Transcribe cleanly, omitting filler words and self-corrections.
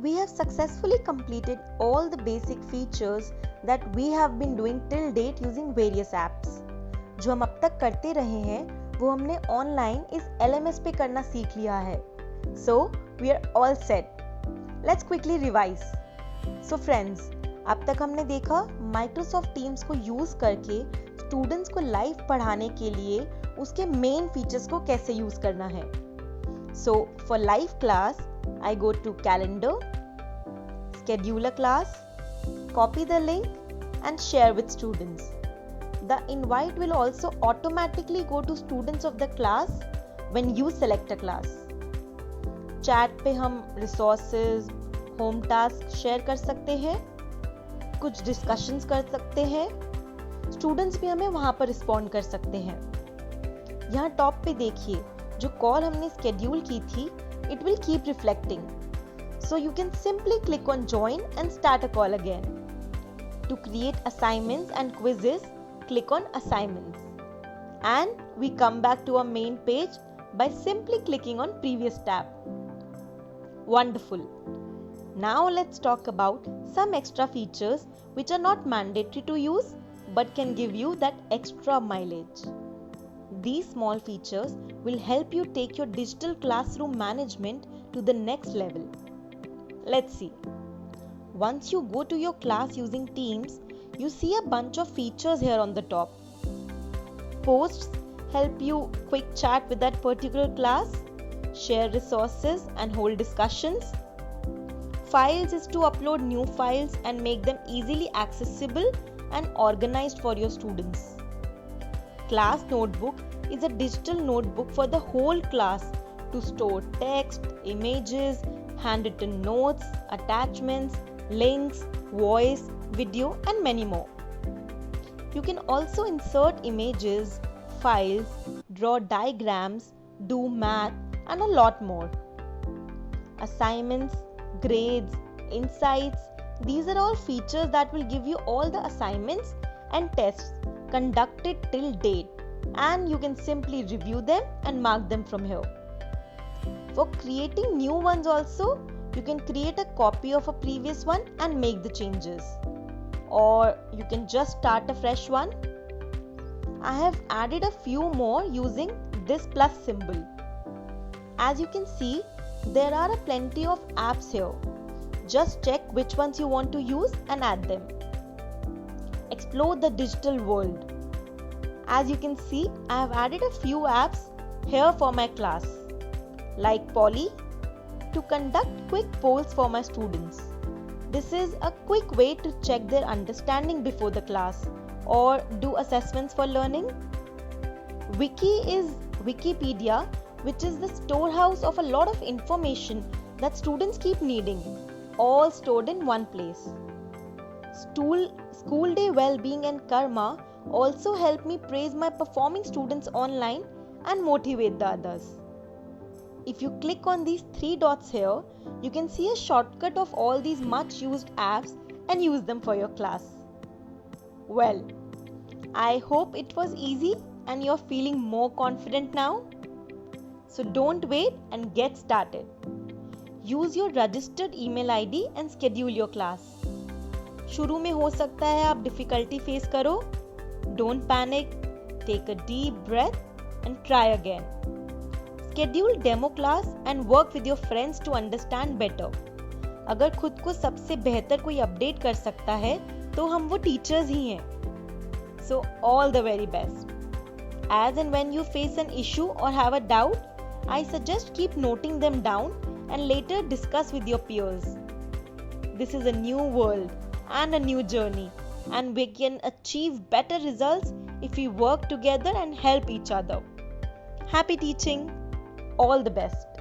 We have successfully completed all the basic features that we have been doing till date using various apps. जो हम अब तक करते रहे हैं वो हमने ऑनलाइन इस LMS पे करना सीख लिया है. So we are all set. Let's quickly revise. So friends, अब तक हमने देखा Microsoft Teams को यूज करके स्टूडेंट्स को लाइव पढ़ाने के लिए उसके मेन फीचर्स को कैसे यूज करना है. So for live class, I go to calendar, schedule a class, copy the link and share with students. The invite will also automatically go to students of the class when you select a class. Chat पे हम resources, home tasks share कर सकते हैं, कुछ discussions कर सकते हैं, students भी हमें वहाँ पर respond कर सकते हैं. यहाँ टॉप पे देखिए जो कॉल हमने schedule की थी, it will keep reflecting. So you can simply click on join and start a call again. To create assignments and quizzes, click on assignments. And we come back to our main page by simply clicking on previous tab. Wonderful. Now let's talk about some extra features which are not mandatory to use but can give you that extra mileage. These small features will help you take your digital classroom management to the next level. Let's see. Once you go to your class using Teams, you see a bunch of features here on the top. Posts help you quick chat with that particular class, share resources and hold discussions. Files is to upload new files and make them easily accessible and organized for your students. Class Notebook is a digital notebook for the whole class to store text, images, handwritten notes, attachments, links, voice, video and many more. You can also insert images, files, draw diagrams, do math and a lot more. Assignments, grades, insights, these are all features that will give you all the assignments and tests conducted till date, and you can simply review them and mark them from here. For creating new ones also, you can create a copy of a previous one and make the changes. Or you can just start a fresh one. I have added a few more using this plus symbol. As you can see, there are plenty of apps here. Just check which ones you want to use and add them. Explore the digital world. As you can see, I have added a few apps here for my class, like Poly, to conduct quick polls for my students. This is a quick way to check their understanding before the class or do assessments for learning. Wiki is Wikipedia, which is the storehouse of a lot of information that students keep needing, all stored in one place. School Day Wellbeing and Karma also help me praise my performing students online and motivate the others. If you click on these three dots here, you can see a shortcut of all these much used apps and use them for your class. Well, I hope it was easy and you're feeling more confident now. So don't wait and get started. Use your registered email ID and schedule your class. शुरू में हो सकता है आप difficulty face करो. Don't panic. Take a deep breath and try again. Schedule demo class and work with your friends to understand better. अगर खुद को सबसे बेहतर कोई अपडेट कर सकता है तो हम वो टीचर्स ही हैं. So all the very best. As and when you face an issue or have a doubt, I suggest keep noting them down and later discuss with your peers. This is a new world and a new journey, and we can achieve better results if we work together and help each other. Happy teaching! All the best!